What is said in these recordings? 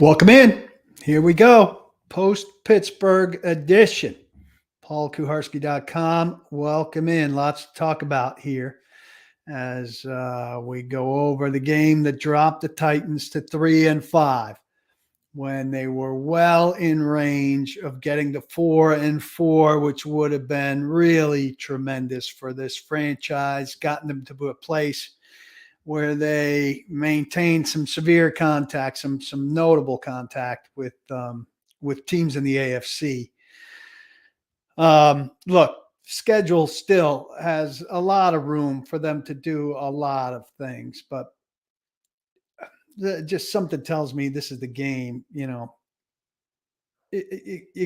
Welcome in. Here we go. Post Pittsburgh edition. PaulKuharski.com. Welcome in. Lots to talk about here as we go over the game that dropped the Titans to 3-5 when they were well in range of getting to 4-4, which would have been really tremendous for this franchise, gotten them to a place where they maintained some severe contact, some notable contact with teams in the AFC. Look, schedule still has a lot of room for them to do a lot of things, but just something tells me this is the game. You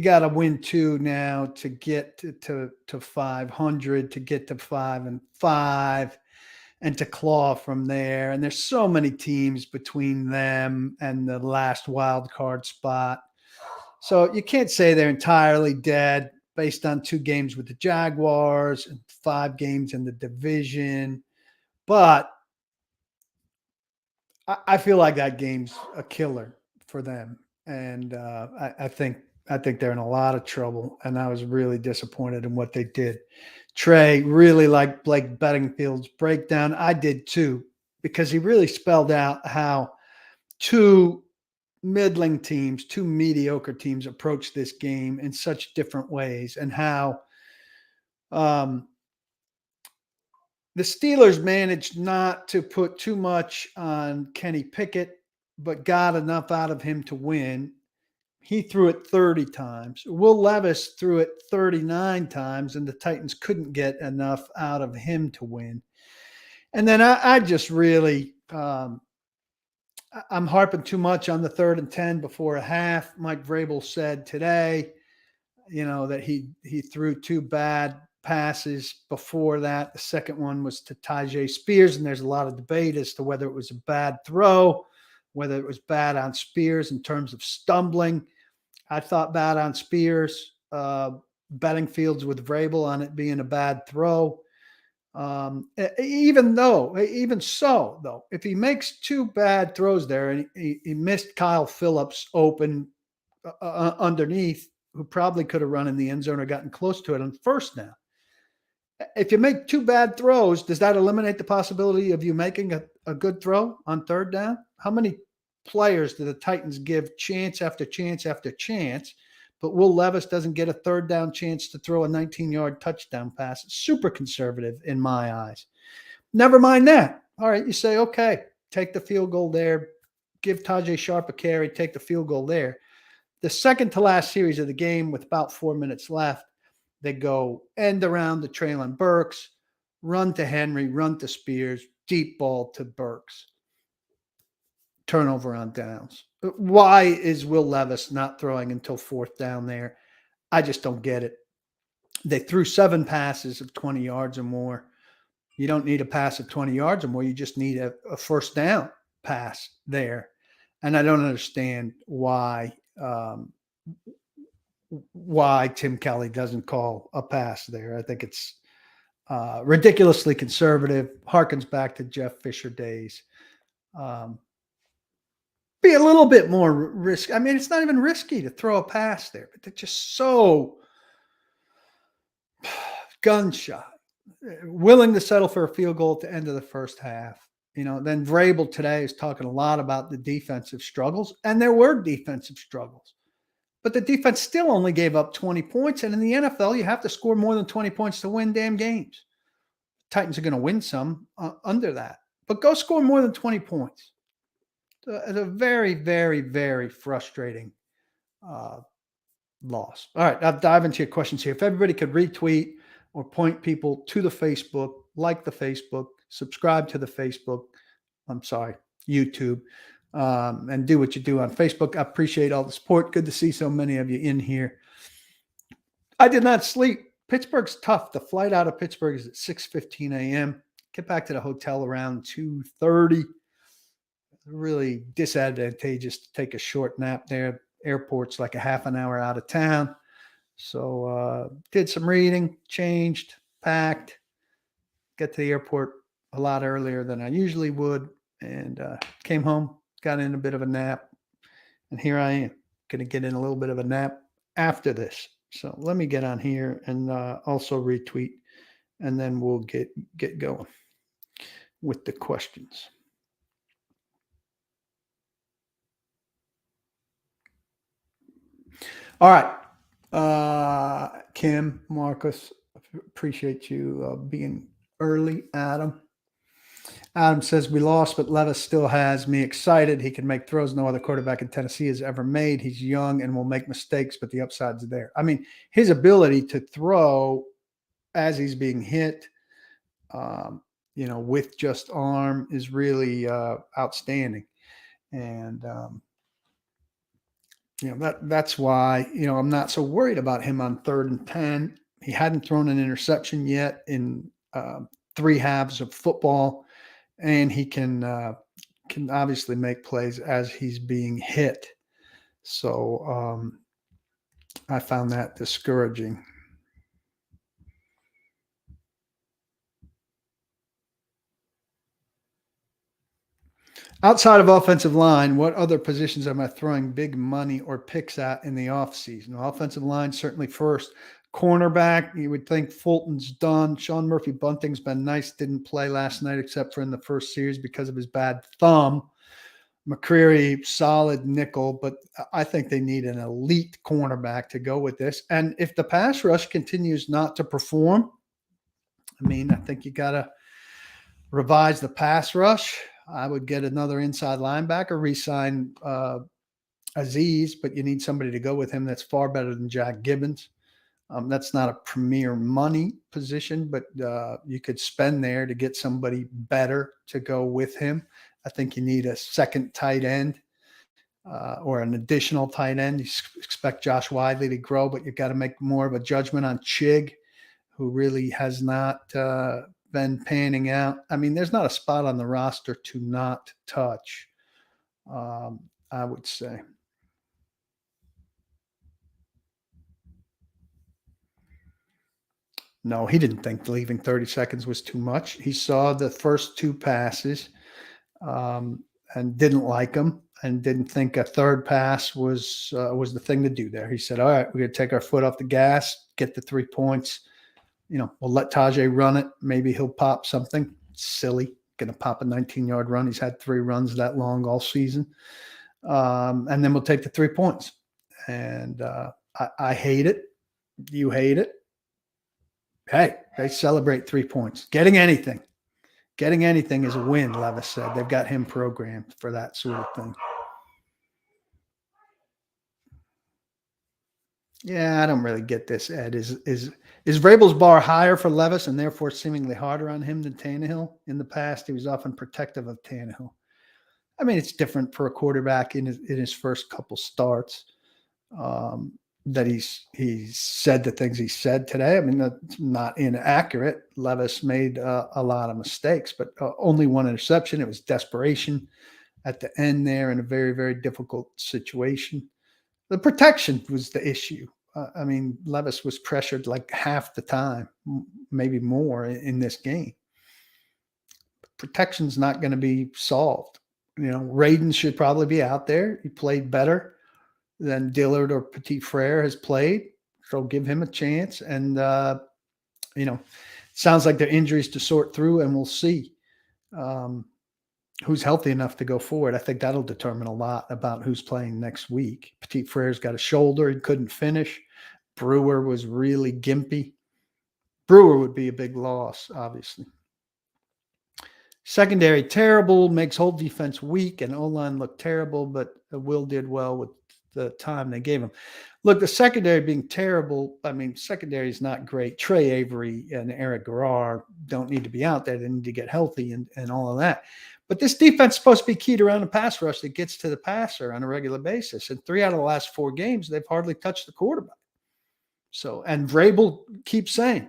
got to win two now to get to 500, to get to 5-5 and to claw from there. And there's so many teams between them and the last wild card spot. So you can't say they're entirely dead based on 2 games with the Jaguars and 5 games in the division. But I feel like that game's a killer for them. And I think they're in a lot of trouble. And I was really disappointed in what they did. Trey really liked Blake Bedingfield's breakdown. I did too, because he really spelled out how 2 middling teams, 2 mediocre teams approach this game in such different ways, and how the Steelers managed not to put too much on Kenny Pickett, but got enough out of him to win. He threw it 30 times. Will Levis threw it 39 times, and the Titans couldn't get enough out of him to win. And then I just really, I'm harping too much on the 3rd and 10 before a half. Mike Vrabel said today, that he threw 2 bad passes before that. The second one was to Tyjae Spears, and there's a lot of debate as to whether it was a bad throw, whether it was bad on Spears in terms of stumbling. I thought bad on Spears. Bedingfield's with Vrabel on it being a bad throw. Even so, though, if he makes 2 bad throws there, and he missed Kyle Phillips open underneath, who probably could have run in the end zone or gotten close to it on first down. If you make 2 bad throws, does that eliminate the possibility of you making a good throw on 3rd down? How many players do the Titans give chance after chance after chance, but Will Levis doesn't get a 3rd down chance to throw a 19-yard touchdown pass? It's super conservative in my eyes. Never mind that. All right, you say, okay, take the field goal there, give Tajay Sharp a carry, take the field goal there. The second to last series of the game with about 4 minutes left, they go end around the Traylon Burks, run to Henry, run to Spears, deep ball to Burks. Turnover on downs. Why is Will Levis not throwing until 4th down there? I just don't get it. They threw 7 passes of 20 yards or more. You don't need a pass of 20 yards or more. You just need a first down pass there. And I don't understand why Tim Kelly doesn't call a pass there. I think it's ridiculously conservative, harkens back to Jeff Fisher days. Be a little bit more risky. I mean, it's not even risky to throw a pass there, but they're just so gun shy, willing to settle for a field goal at the end of the first half. Then Vrabel today is talking a lot about the defensive struggles, and there were defensive struggles. But the defense still only gave up 20 points. And in the NFL, you have to score more than 20 points to win damn games. Titans are going to win some under that. But go score more than 20 points. It's a very, very, very frustrating loss. All right, I'll dive into your questions here. If everybody could retweet or point people to the Facebook, like the Facebook, subscribe to the Facebook, YouTube, and do what you do on Facebook. I appreciate all the support. Good to see so many of you in here. I did not sleep. Pittsburgh's tough. The flight out of Pittsburgh is at 6:15 a.m. Get back to the hotel around 2:30. Really disadvantageous to take a short nap there. Airport's like a half an hour out of town. So did some reading, changed, packed, get to the airport a lot earlier than I usually would, and came home, got in a bit of a nap, And here I am, going to get in a little bit of a nap after this. So let me get on here and also retweet, and then we'll get going with the questions. All right. Kim, Marcus, appreciate you being early. Adam says we lost, but Levis still has me excited. He can make throws no other quarterback in Tennessee has ever made. He's young and will make mistakes, but the upside's there. I mean, his ability to throw as he's being hit, with just arm is really outstanding. And that's why I'm not so worried about him on 3rd and 10. He hadn't thrown an interception yet in 3 halves of football, and he can obviously make plays as he's being hit. So I found that discouraging. Outside of offensive line, what other positions am I throwing big money or picks at in the offseason? Offensive line, certainly first. Cornerback, you would think Fulton's done. Sean Murphy Bunting's been nice. Didn't play last night except for in the first series because of his bad thumb. McCreary, solid nickel, but I think they need an elite cornerback to go with this. And if the pass rush continues not to perform, I think you got to revise the pass rush. I would get another inside linebacker, re-sign Aziz, but you need somebody to go with him that's far better than Jack Gibbons. That's not a premier money position, but you could spend there to get somebody better to go with him. I think you need a second tight end or an additional tight end. You expect Josh Widley to grow, but you've got to make more of a judgment on Chig, who really has not been panning out. There's not a spot on the roster to not touch, I would say. No, he didn't think leaving 30 seconds was too much. He saw the first 2 passes and didn't like them and didn't think a third pass was the thing to do there. He said, all right, we're going to take our foot off the gas, get the 3 points. We'll let Tajay run it. Maybe he'll pop something silly. Going to pop a 19-yard run. He's had 3 runs that long all season. And then we'll take the 3 points. And I hate it. You hate it. Hey, they celebrate 3 points. Getting anything is a win, Levis said. They've got him programmed for that sort of thing. Yeah, I don't really get this, Ed. Is Vrabel's bar higher for Levis and therefore seemingly harder on him than Tannehill? In the past, he was often protective of Tannehill. It's different for a quarterback in his first couple starts. That he's said the things he said today. That's not inaccurate. Levis made a lot of mistakes, but only 1 interception. It was desperation at the end there in a very, very difficult situation. The protection was the issue. Levis was pressured like half the time, maybe more in this game. Protection's not going to be solved. Radin should probably be out there. He played better than Dillard or Petit Frere has played. So give him a chance. And, sounds like there are injuries to sort through, and we'll see who's healthy enough to go forward. I think that'll determine a lot about who's playing next week. Petit Frere's got a shoulder. He couldn't finish. Brewer was really gimpy. Brewer would be a big loss, obviously. Secondary, terrible, makes whole defense weak, and O-line looked terrible, but Will did well with the time they gave him. Look, the secondary being terrible, secondary is not great. Trey Avery and Eric Garrar don't need to be out there. They need to get healthy and all of that. But this defense is supposed to be keyed around the pass rush that gets to the passer on a regular basis. And 3 out of the last 4 games, they've hardly touched the quarterback. So, and Vrabel keeps saying,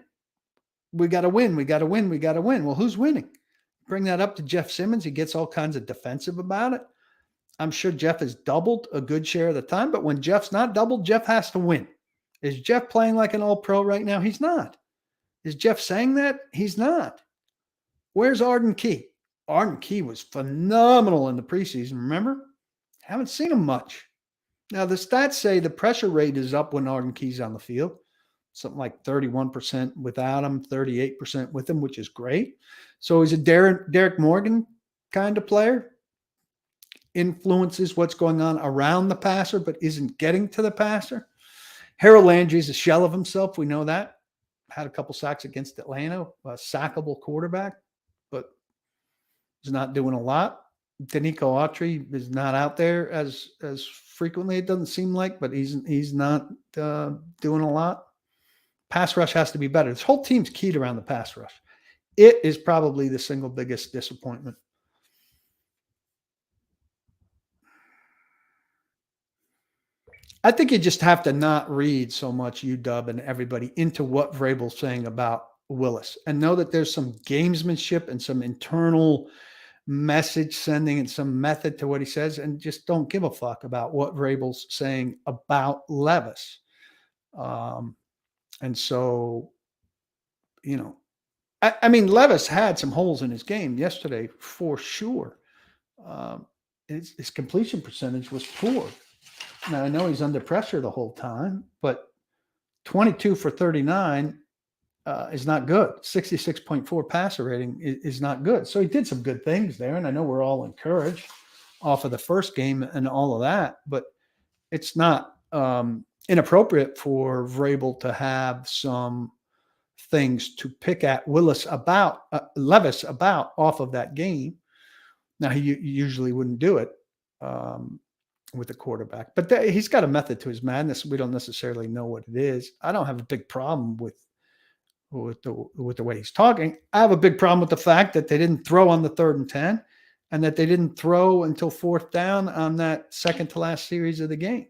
we got to win, we got to win, we got to win. Well, who's winning? Bring that up to Jeff Simmons. He gets all kinds of defensive about it. I'm sure Jeff has doubled a good share of the time, but when Jeff's not doubled, Jeff has to win. Is Jeff playing like an all-pro right now? He's not. Is Jeff saying that? He's not. Where's Arden Key? Arden Key was phenomenal in the preseason, remember? Haven't seen him much. Now, the stats say the pressure rate is up when Arden Key's on the field, something like 31% without him, 38% with him, which is great. So he's a Derek Morgan kind of player, influences what's going on around the passer, but isn't getting to the passer. Harold Landry's a shell of himself. We know that. Had a couple sacks against Atlanta, a sackable quarterback, but he's not doing a lot. Danico Autry is not out there as frequently. It doesn't seem like, but he's not doing a lot. Pass rush has to be better. This whole team's keyed around the pass rush. It is probably the single biggest disappointment. I think you just have to not read so much UW and everybody into what Vrabel's saying about Willis, and know that there's some gamesmanship and some internal message sending and some method to what he says, and just don't give a fuck about what Vrabel's saying about Levis. And so, I mean, Levis had some holes in his game yesterday for sure. His completion percentage was poor. Now, I know he's under pressure the whole time, but 22 for 39 is not good. 66.4 passer rating is not good. So he did some good things there, and I know we're all encouraged off of the first game and all of that, but it's not inappropriate for Vrabel to have some things to pick at Levis about off of that game. Now, he usually wouldn't do it with the quarterback, but he's got a method to his madness. We don't necessarily know what it is. I don't have a big problem with the way he's talking. I have a big problem with the fact that they didn't throw on the 3rd and 10, and that they didn't throw until 4th down on that second to last series of the game.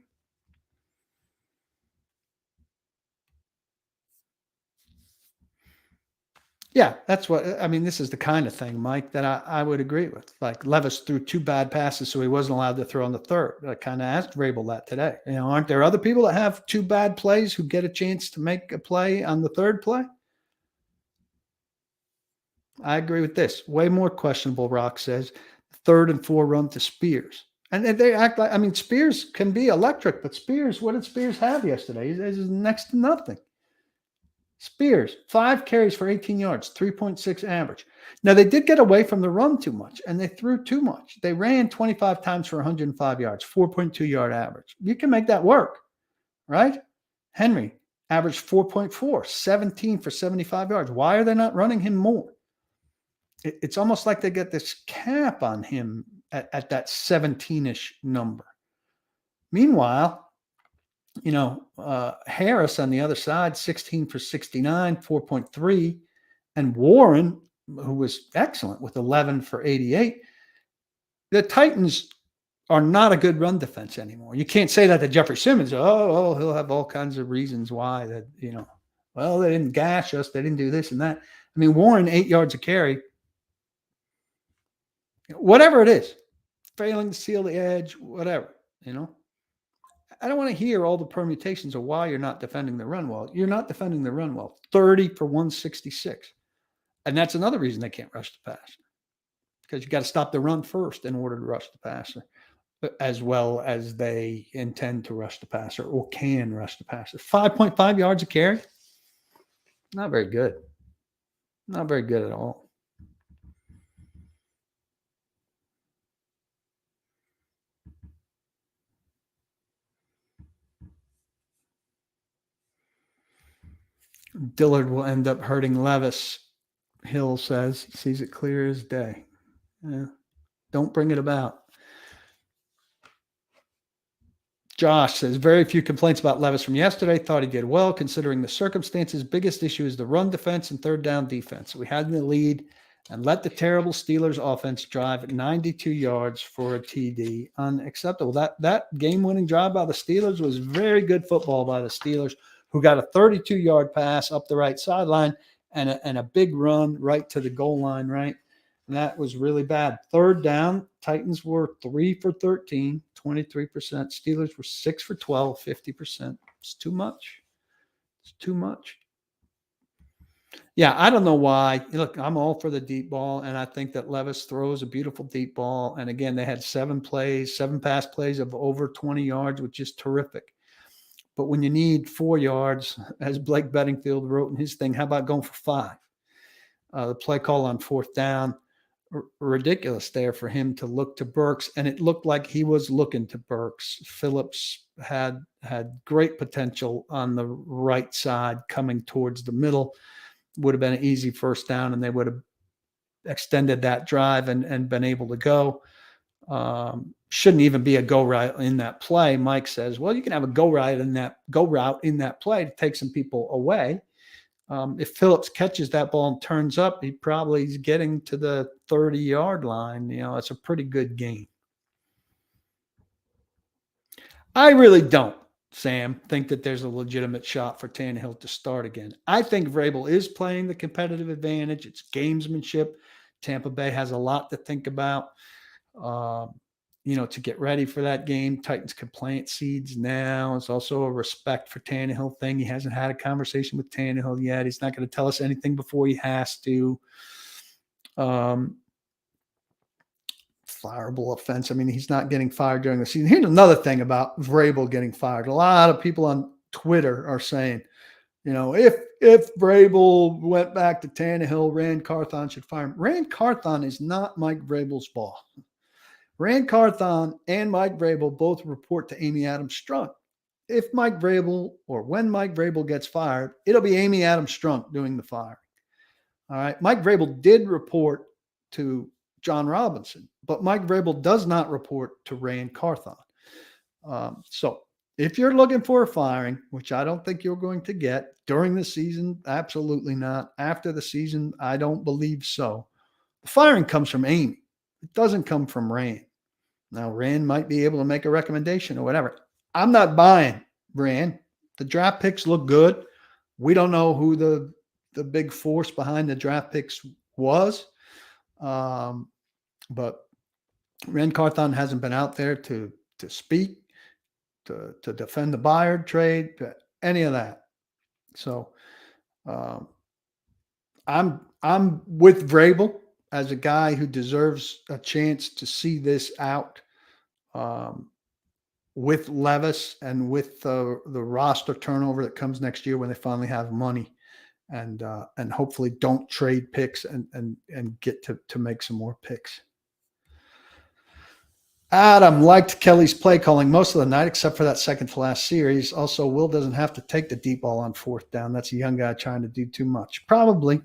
Yeah, that's what I mean. This is the kind of thing, Mike, that I would agree with. Like Levis threw 2 bad passes, so he wasn't allowed to throw on the 3rd. I kind of asked Vrabel that today. Aren't there other people that have 2 bad plays who get a chance to make a play on the 3rd play? I agree with this. Way more questionable, Rock says. 3rd and 4 run to Spears. And they act like, I mean, Spears can be electric, but Spears, what did Spears have yesterday? He's next to nothing. Spears, 5 carries for 18 yards, 3.6 average. Now, they did get away from the run too much, and they threw too much. They ran 25 times for 105 yards, 4.2 yard average. You can make that work, right? Henry averaged 4.4, 17 for 75 yards. Why are they not running him more? It's almost like they get this cap on him at that 17-ish number. Meanwhile, Harris on the other side, 16 for 69, 4.3. And Warren, who was excellent with 11 for 88. The Titans are not a good run defense anymore. You can't say that to Jeffrey Simmons. Oh, he'll have all kinds of reasons why that, they didn't gash us. They didn't do this and that. I mean, Warren, 8 yards a carry. Whatever it is, failing to seal the edge, whatever, I don't want to hear all the permutations of why you're not defending the run well. You're not defending the run well. 30 for 166. And that's another reason they can't rush the passer, because you got to stop the run first in order to rush the passer, as well as they intend to rush the passer or can rush the passer. 5.5 yards a carry. Not very good. Not very good at all. Dillard will end up hurting Levis, Hill says. He sees it clear as day. Yeah. Don't bring it about. Josh says, very few complaints about Levis from yesterday. Thought he did well considering the circumstances. Biggest issue is the run defense and 3rd down defense. We had the lead and let the terrible Steelers offense drive 92 yards for a TD. Unacceptable. That game-winning drive by the Steelers was very good football by the Steelers, who got a 32-yard pass up the right sideline and a big run right to the goal line, right? And that was really bad. 3rd down, Titans were 3 for 13, 23%. Steelers were 6 for 12, 50%. It's too much. It's too much. Yeah, I don't know why. Look, I'm all for the deep ball, and I think that Levis throws a beautiful deep ball. And again, they had 7 pass plays of over 20 yards, which is terrific. But when you need 4 yards, as Blake Bedingfield wrote in his thing, how about going for 5? The play call on fourth down, ridiculous there for him to look to Burks, and it looked like he was looking to Burks. Phillips had great potential on the right side, coming towards the middle. Would have been an easy first down, and they would have extended that drive and been able to go. Shouldn't even be a go route in that play. Mike says, well, you can have a go route in that play to take some people away. If Phillips catches that ball and turns up, he probably is getting to the 30-yard line. It's a pretty good game. I really don't, Sam, think that there's a legitimate shot for Tannehill to start again. I think Vrabel is playing the competitive advantage. It's gamesmanship. Tampa Bay has a lot to think about. To get ready for that game. Titans can plant seeds now. It's also a respect for Tannehill thing. He hasn't had a conversation with Tannehill yet. He's not going to tell us anything before he has to. Fireable offense. I mean, he's not getting fired during the season. Here's another thing about Vrabel getting fired. A lot of people on Twitter are saying, if Vrabel went back to Tannehill, Rand Carthon should fire him. Rand Carthon is not Mike Vrabel's boss. Rand Carthon and Mike Vrabel both report to Amy Adams Strunk. If Mike Vrabel or when Mike Vrabel gets fired, it'll be Amy Adams Strunk doing the firing. All right. Mike Vrabel did report to John Robinson, but Mike Vrabel does not report to Rand Carthon. So if you're looking for a firing, which I don't think you're going to get during the season, absolutely not. After the season, I don't believe so. The firing comes from Amy. It doesn't come from Rand. Now, Rand might be able to make a recommendation or whatever. I'm not buying Rand. The draft picks look good. We don't know who the big force behind the draft picks was. But Rand Carthon hasn't been out there to speak, to defend the Bayard trade, any of that. So I'm with Vrabel as a guy who deserves a chance to see this out with Levis and with the roster turnover that comes next year when they finally have money, and hopefully don't trade picks and get to make some more picks. Adam liked Kelly's play calling most of the night, except for that second to last series. Also, Will doesn't have to take the deep ball on fourth down. That's a young guy trying to do too much. Probably.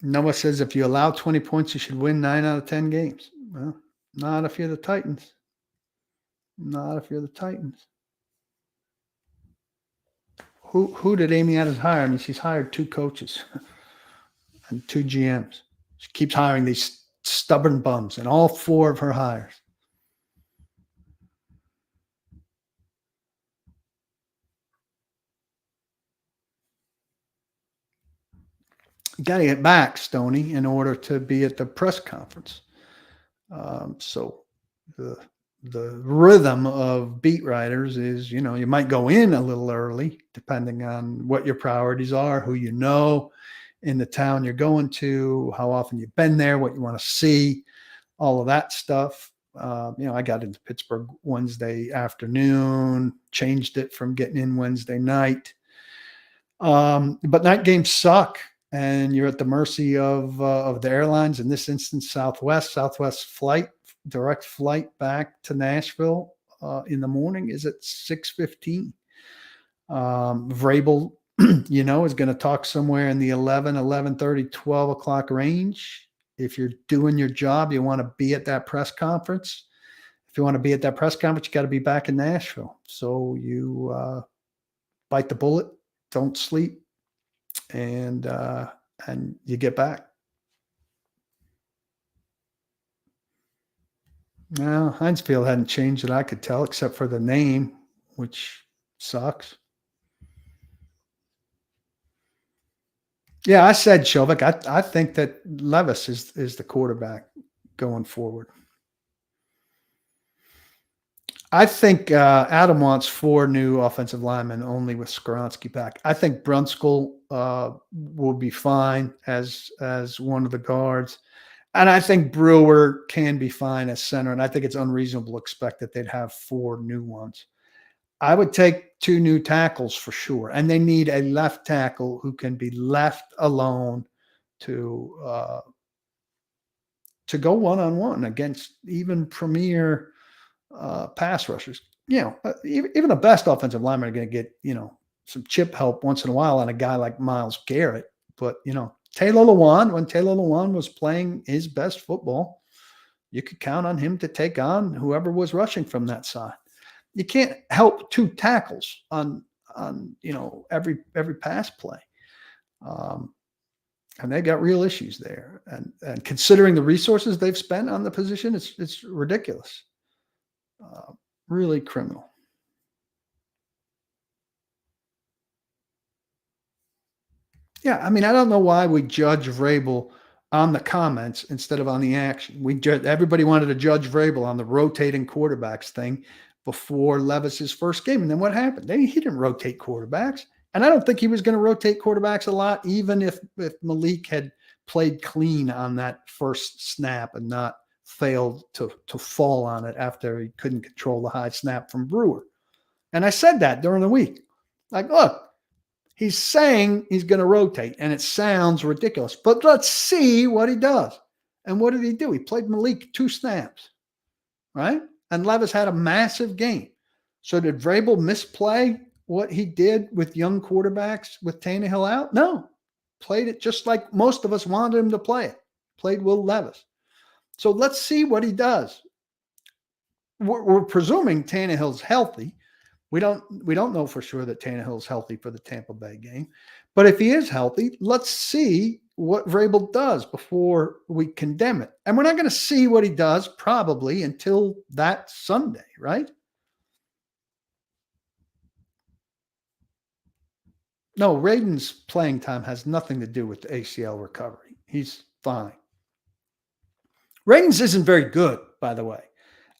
Noah says if you allow 20 points, you should win 9 out of 10 games. Well, not if you're the Titans. Who did Amy Adams hire? I mean, she's hired 2 coaches and 2 GMs. She keeps hiring these stubborn bums in all 4 of her hires. You got to get back, Stoney, in order to be at the press conference. So the rhythm of beat writers is, you might go in a little early, depending on what your priorities are, who you know in the town you're going to, how often you've been there, what you want to see, all of that stuff. I got into Pittsburgh Wednesday afternoon, changed it from getting in Wednesday night. But night games suck, and you're at the mercy of the airlines. In this instance, Southwest flight, direct flight back to Nashville in the morning is at 6:15. Vrabel, is going to talk somewhere in the 11:30, 12 o'clock range. If you're doing your job, you want to be at that press conference. If you want to be at that press conference, you got to be back in Nashville. So you bite the bullet, don't sleep, and you get back. Well, Heinz Field hadn't changed that I could tell, except for the name, which sucks. Yeah, I said Shovik. I think that Levis is the quarterback going forward. I think Adam wants 4 new offensive linemen only with Skoronski back. I think Brunskill will be fine as one of the guards. And I think Brewer can be fine as center. And I think it's unreasonable to expect that they'd have 4 new ones. I would take 2 new tackles for sure. And they need a left tackle who can be left alone to go one-on-one against even premier pass rushers. Even the best offensive linemen are going to get, some chip help once in a while on a guy like Myles Garrett. But, Taylor Lewan, when Taylor Lewan was playing his best football, you could count on him to take on whoever was rushing from that side. You can't help 2 tackles on every pass play. And they got real issues there. And considering the resources they've spent on the position, it's ridiculous. Really criminal. Yeah, I mean, I don't know why we judge Vrabel on the comments instead of on the action. Everybody wanted to judge Vrabel on the rotating quarterbacks thing before Levis's first game. And then what happened? He didn't rotate quarterbacks. And I don't think he was going to rotate quarterbacks a lot, even if Malik had played clean on that first snap and not failed to fall on it after he couldn't control the high snap from Brewer. And I said that during the week. Like, look, he's saying he's going to rotate, and it sounds ridiculous. But let's see what he does. And what did he do? He played Malik 2 snaps, right? And Levis had a massive game. So did Vrabel misplay what he did with young quarterbacks with Tannehill out? No. Played it just like most of us wanted him to play it. Played Will Levis. So let's see what he does. We're presuming Tannehill's healthy. We don't know for sure that Tannehill's healthy for the Tampa Bay game. But if he is healthy, let's see what Vrabel does before we condemn it. And we're not going to see what he does probably until that Sunday, right? No, Raden's playing time has nothing to do with the ACL recovery. He's fine. Raden's isn't very good, by the way.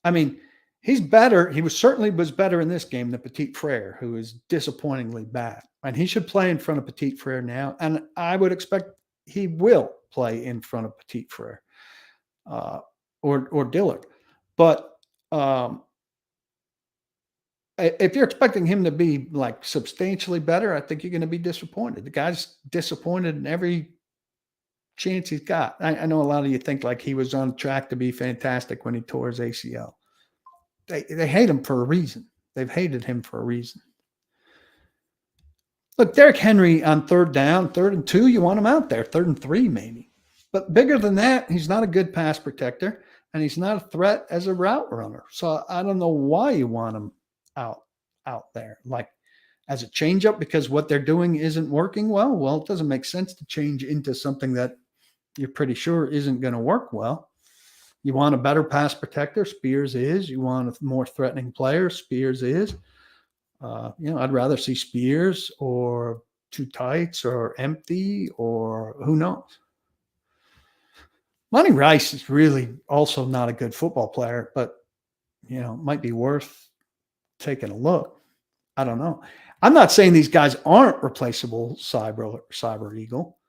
I mean, he's better. He certainly was better in this game than Petit Frere, who is disappointingly bad. And he should play in front of Petit Frere now. And I would expect he will play in front of Petit Frere or Dillard. But if you're expecting him to be like substantially better, I think you're going to be disappointed. The guy's disappointed in every chance he's got. I know a lot of you think like he was on track to be fantastic when he tore his ACL. They hate him for a reason. They've hated him for a reason. Look, Derrick Henry on 3rd down, 3rd and 2, you want him out there, 3rd and 3 maybe. But bigger than that, he's not a good pass protector, and he's not a threat as a route runner. So I don't know why you want him out there. Like as a changeup because what they're doing isn't working well. Well, it doesn't make sense to change into something that you're pretty sure isn't going to work well. You want a better pass protector, Spears is. You want a more threatening player, Spears is. I'd rather see Spears or 2 tights or empty or who knows. Monty Rice is really also not a good football player, but, might be worth taking a look. I don't know. I'm not saying these guys aren't replaceable, Cyber Eagle.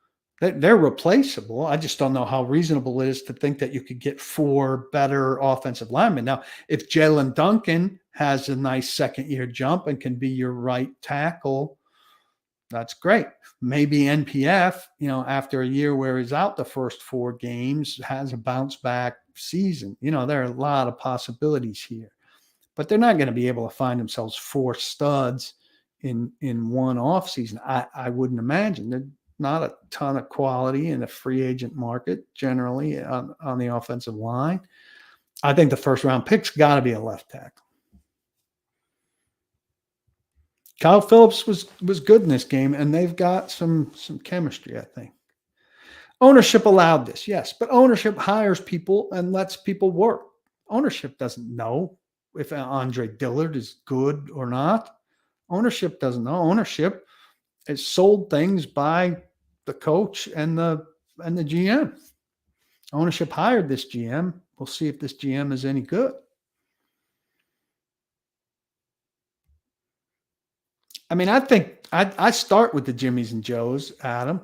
They're replaceable. I just don't know how reasonable it is to think that you could get 4 better offensive linemen. Now, if Jalen Duncan has a nice second-year jump and can be your right tackle, that's great. Maybe NPF, after a year where he's out the first 4 games, has a bounce-back season. There are a lot of possibilities here. But they're not going to be able to find themselves 4 studs in one offseason. I wouldn't imagine. There's not a ton of quality in the free agent market generally on the offensive line. I think the first round pick's got to be a left tackle. Kyle Phillips was good in this game, and they've got some chemistry, I think. Ownership allowed this, yes, but ownership hires people and lets people work. Ownership doesn't know if Andre Dillard is good or not. Ownership doesn't know. Ownership is sold things by the coach and the GM. Ownership hired this GM. We'll see if this GM is any good. I mean, I think I start with the Jimmies and Joes, Adam,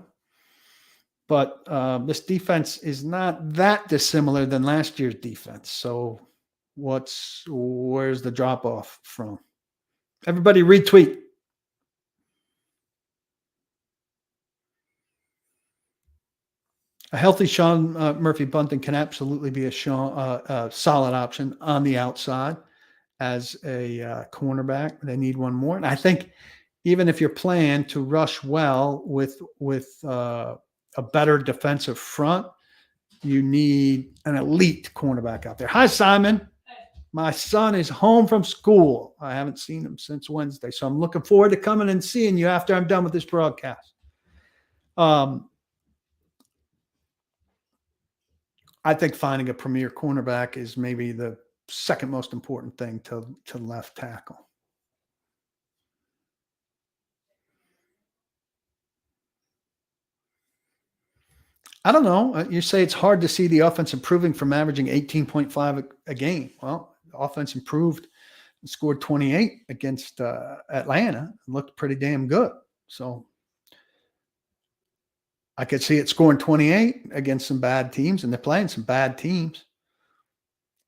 but this defense is not that dissimilar than last year's defense. So, where's the drop off from? Everybody retweet. A healthy Sean Murphy Bunting can absolutely be a solid option on the outside as a cornerback. They need one more, and I think even if you're playing to rush well with a better defensive front, you need an elite cornerback out there. Hi, Simon. My son is home from school. I haven't seen him since Wednesday, so I'm looking forward to coming and seeing you after I'm done with this broadcast. I think finding a premier cornerback is maybe the second most important thing to left tackle. I don't know. You say it's hard to see the offense improving from averaging 18.5 a game. Well, the offense improved and scored 28 against Atlanta. It looked pretty damn good. So I could see it scoring 28 against some bad teams, and they're playing some bad teams.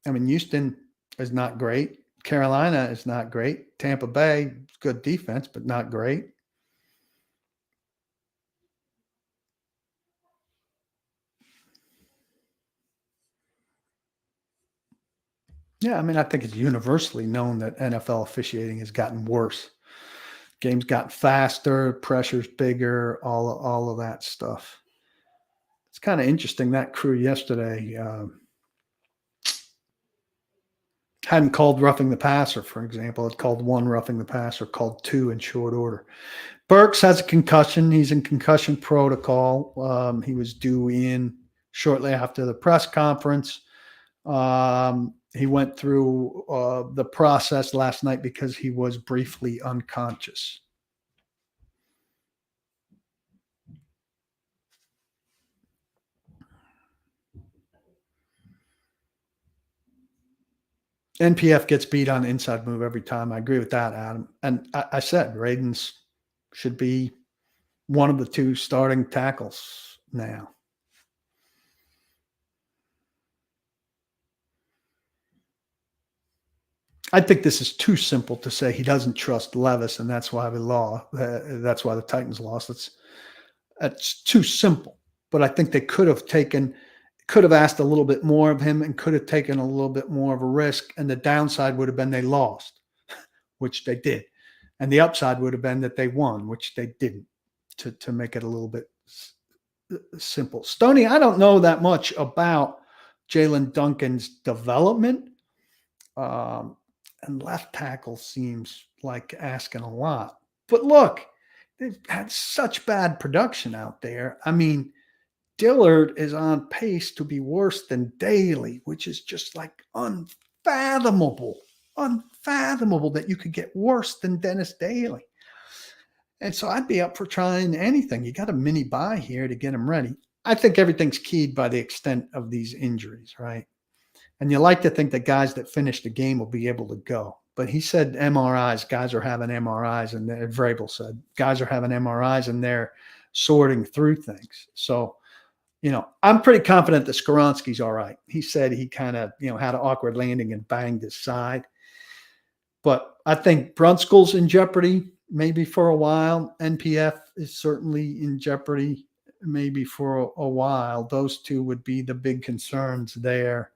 I mean, Houston is not great. Carolina is not great. Tampa Bay, good defense, but not great. Yeah, I mean, I think it's universally known that NFL officiating has gotten worse. Games got faster, pressure's bigger, all of that stuff. It's kind of interesting that crew yesterday hadn't called roughing the passer, for example. It called one roughing the passer, called two in short order. Burks has a concussion. He's in concussion protocol. He was due in shortly after the press conference. He went through the process last night because he was briefly unconscious. NPF gets beat on the inside move every time. I agree with that, Adam. And I said Radens should be one of the two starting tackles now. I think this is too simple to say he doesn't trust Levis, and that's why that's why the Titans lost. That's too simple. But I think they could have asked a little bit more of him and could have taken a little bit more of a risk. And the downside would have been they lost, which they did. And the upside would have been that they won, which they didn't, to make it a little bit simple. Stoney, I don't know that much about Jalen Duncan's development. And left tackle seems like asking a lot. But look, they've had such bad production out there. I mean, Dillard is on pace to be worse than Daly, which is just like unfathomable that you could get worse than Dennis Daly. And so I'd be up for trying anything. You got a mini buy here to get him ready. I think everything's keyed by the extent of these injuries, right? And you like to think that guys that finish the game will be able to go. But he said MRIs, guys are having MRIs, and Vrabel said guys are having MRIs and they're sorting through things. So, I'm pretty confident that Skoronski's all right. He said he kind of, had an awkward landing and banged his side. But I think Brunskill's in jeopardy maybe for a while. NPF is certainly in jeopardy maybe for a while. Those two would be the big concerns there.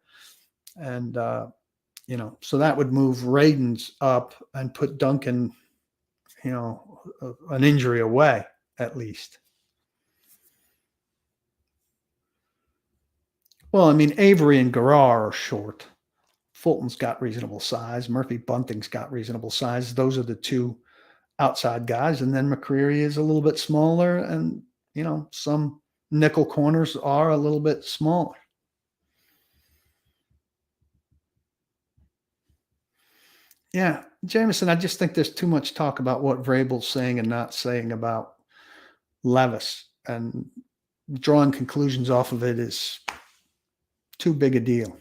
And, so that would move Radens up and put Duncan, an injury away at least. Well, I mean, Avery and Garrar are short. Fulton's got reasonable size. Murphy Bunting's got reasonable size. Those are the two outside guys. And then McCreary is a little bit smaller. And, some nickel corners are a little bit smaller. Yeah, Jameson, I just think there's too much talk about what Vrabel's saying and not saying about Levis. And drawing conclusions off of it is too big a deal.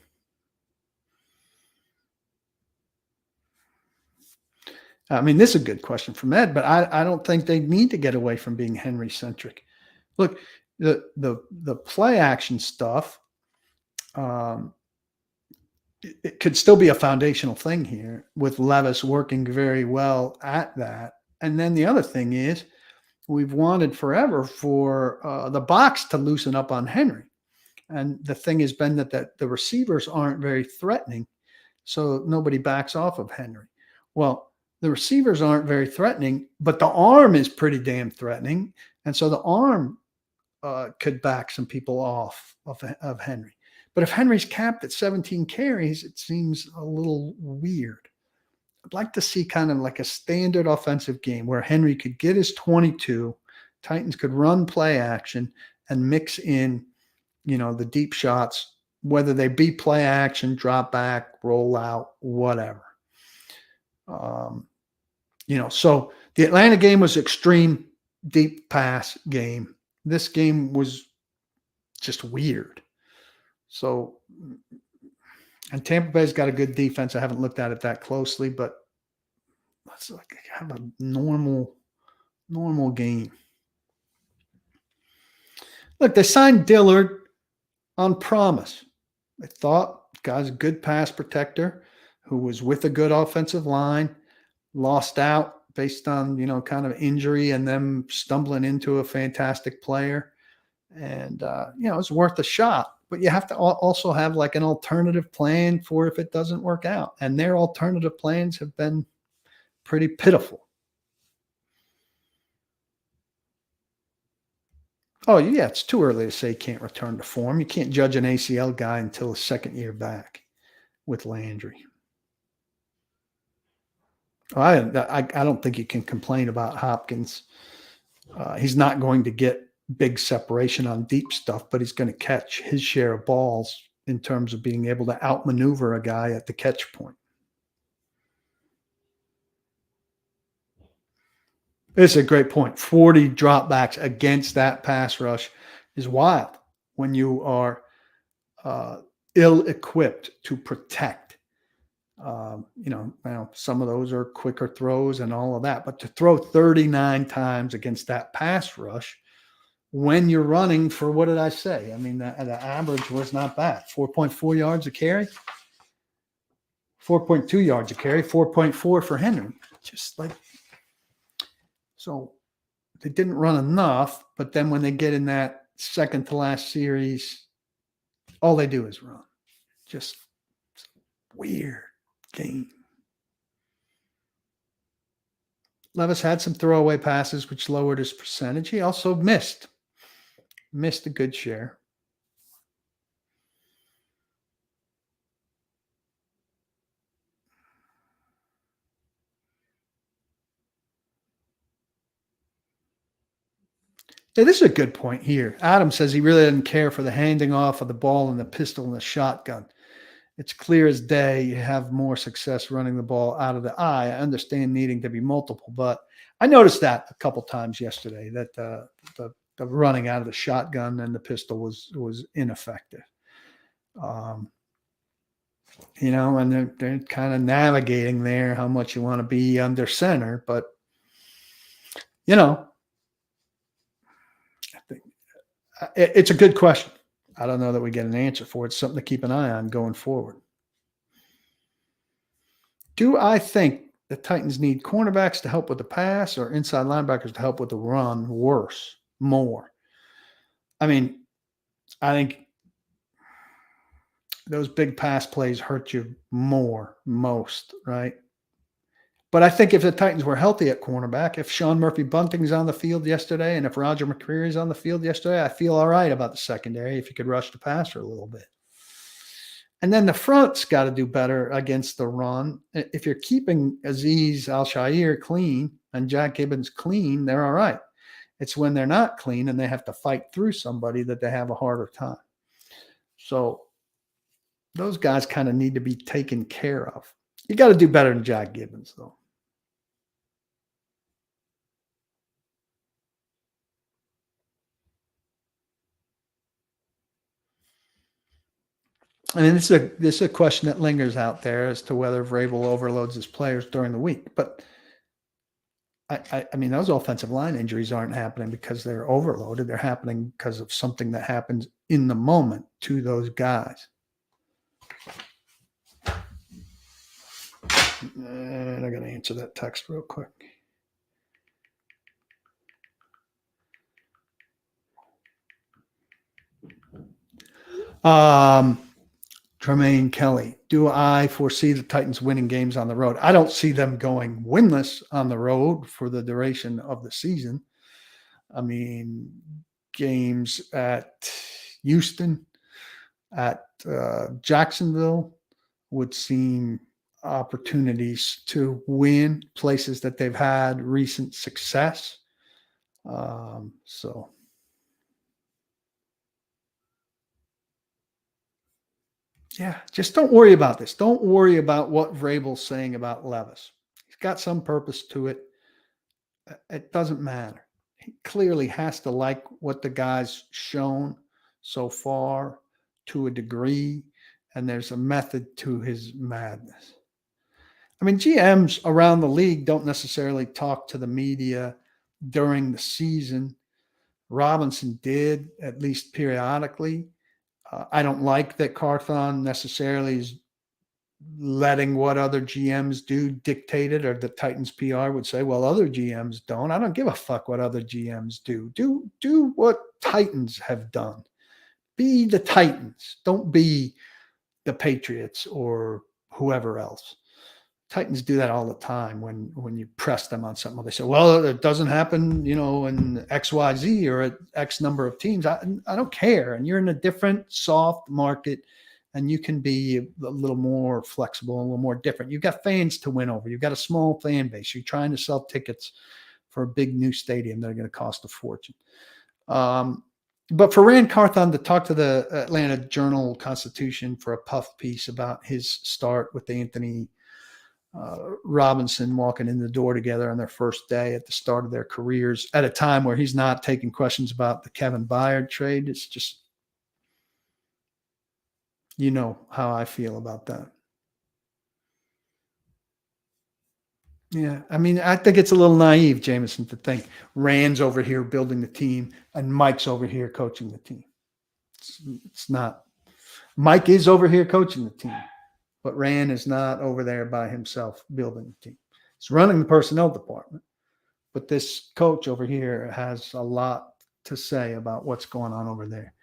I mean, this is a good question from Ed, but I don't think they need to get away from being Henry centric. Look, the play action stuff, um, it could still be a foundational thing here with Levis working very well at that. And then the other thing is, we've wanted forever for the box to loosen up on Henry. And the thing has been that the receivers aren't very threatening, so nobody backs off of Henry. Well, the receivers aren't very threatening, but the arm is pretty damn threatening, and so the arm could back some people off of Henry. But if Henry's capped at 17 carries, it seems a little weird. I'd like to see kind of like a standard offensive game where Henry could get his 22, Titans could run play action and mix in, the deep shots, whether they be play action, drop back, roll out, whatever. So the Atlanta game was extreme deep pass game. This game was just weird. So, and Tampa Bay's got a good defense. I haven't looked at it that closely, but let's like have a normal game. Look, they signed Dillard on promise. They thought guy's a good pass protector who was with a good offensive line, lost out based on, kind of injury and them stumbling into a fantastic player. And, it's worth a shot. But you have to also have like an alternative plan for if it doesn't work out. And their alternative plans have been pretty pitiful. Oh, yeah, it's too early to say he can't return to form. You can't judge an ACL guy until his second year back with Landry. I don't think you can complain about Hopkins. He's not going to get big separation on deep stuff, but he's going to catch his share of balls in terms of being able to outmaneuver a guy at the catch point. It's a great point. 40 dropbacks against that pass rush is wild when you are ill-equipped to protect. Some of those are quicker throws and all of that, but to throw 39 times against that pass rush when you're running for, what did I say? I mean, the average was not bad. 4.4 yards a carry, 4.2 yards a carry, 4.4 for Henry. Just like, so they didn't run enough, but then when they get in that second to last series, all they do is run. Just weird game. Levis had some throwaway passes, which lowered his percentage. He also missed a good share. Yeah, this is a good point here. Adam says he really doesn't care for the handing off of the ball and the pistol and the shotgun. It's clear as day you have more success running the ball out of the eye. I understand needing to be multiple, but I noticed that a couple times yesterday that the running out of the shotgun and the pistol was ineffective. And they're kind of navigating there how much you want to be under center, but I think it's a good question. I don't know that we get an answer for it. It's something to keep an eye on going forward. Do I think the Titans need cornerbacks to help with the pass or inside linebackers to help with the run more? I mean, I think those big pass plays hurt you most, right? But I think if the Titans were healthy at cornerback, if Sean Murphy-Bunting's on the field yesterday and if Roger McCreary's on the field yesterday, I feel all right about the secondary if you could rush the passer a little bit. And then the front's got to do better against the run. If you're keeping Azeez Al-Shaair clean and Jack Gibbons clean, they're all right. It's when they're not clean and they have to fight through somebody that they have a harder time. So those guys kind of need to be taken care of. You got to do better than Jack Gibbons, though. I mean, this is a question that lingers out there as to whether Vrabel overloads his players during the week. But I mean, those offensive line injuries aren't happening because they're overloaded. They're happening because of something that happens in the moment to those guys. And I got to answer that text real quick. Tremaine Kelly, do I foresee the Titans winning games on the road? I don't see them going winless on the road for the duration of the season. I mean, games at Houston, at Jacksonville would seem opportunities to win, places that they've had recent success. So yeah, just don't worry about this. Don't worry about what Vrabel's saying about Levis. He's got some purpose to it. It doesn't matter. He clearly has to like what the guy's shown so far to a degree, and there's a method to his madness. I mean, GMs around the league don't necessarily talk to the media during the season. Robinson did, at least periodically. I don't like that Carthon necessarily is letting what other GMs do dictate it, or the Titans PR would say, well, other GMs don't. I don't give a fuck what other GMs do. Do what Titans have done. Be the Titans. Don't be the Patriots or whoever else. Titans do that all the time when you press them on something. They say, well, it doesn't happen, in XYZ or at X number of teams. I don't care. And you're in a different soft market, and you can be a little more flexible, a little more different. You've got fans to win over. You've got a small fan base. You're trying to sell tickets for a big new stadium that are going to cost a fortune. But for Rand Carthon to talk to the Atlanta Journal-Constitution for a puff piece about his start with Anthony Robinson walking in the door together on their first day at the start of their careers at a time where he's not taking questions about the Kevin Byard trade. It's just, how I feel about that. Yeah. I mean, I think it's a little naive, Jameson, to think Rand's over here building the team and Mike's over here coaching the team. It's not. Mike is over here coaching the team, but Rand is not over there by himself building the team. He's running the personnel department, but this coach over here has a lot to say about what's going on over there.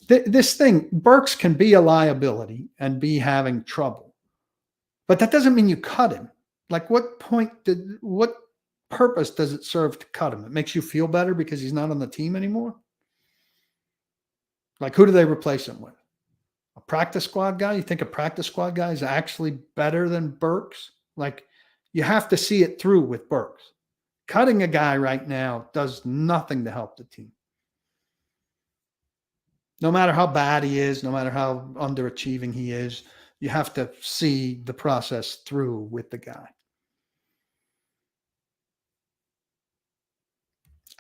This thing, Burks can be a liability and be having trouble, but that doesn't mean you cut him. Like, what purpose does it serve to cut him? It makes you feel better because he's not on the team anymore? Like, who do they replace him with? A practice squad guy? You think a practice squad guy is actually better than Burks? Like, you have to see it through with Burks. Cutting a guy right now does nothing to help the team. No matter how bad he is, no matter how underachieving he is, you have to see the process through with the guy.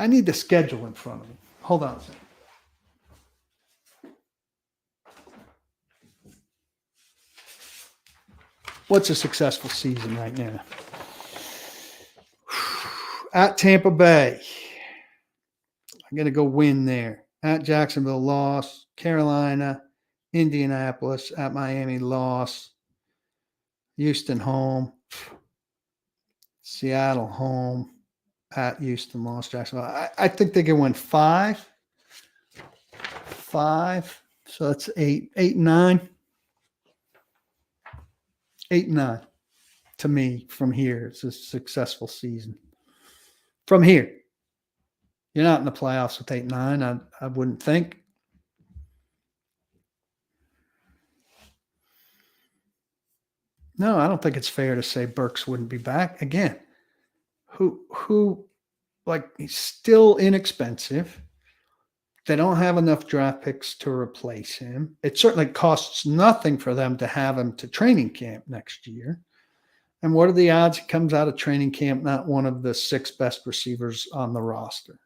I need the schedule in front of me. Hold on a second. What's a successful season right now? At Tampa Bay, I'm going to go win there. At Jacksonville, loss. Carolina, Indianapolis. At Miami, loss. Houston, home. Seattle, home. At Houston, loss. Jacksonville. I think they can win 5. So that's 8, 9. 8 and 9. To me, from here, it's a successful season. From here, you're not in the playoffs with 8 and 9. I wouldn't think. No, I don't think it's fair to say Burks wouldn't be back again. Who, like, he's still inexpensive. They don't have enough draft picks to replace him. It certainly costs nothing for them to have him to training camp next year. And what are the odds he comes out of training camp not one of the 6 best receivers on the roster?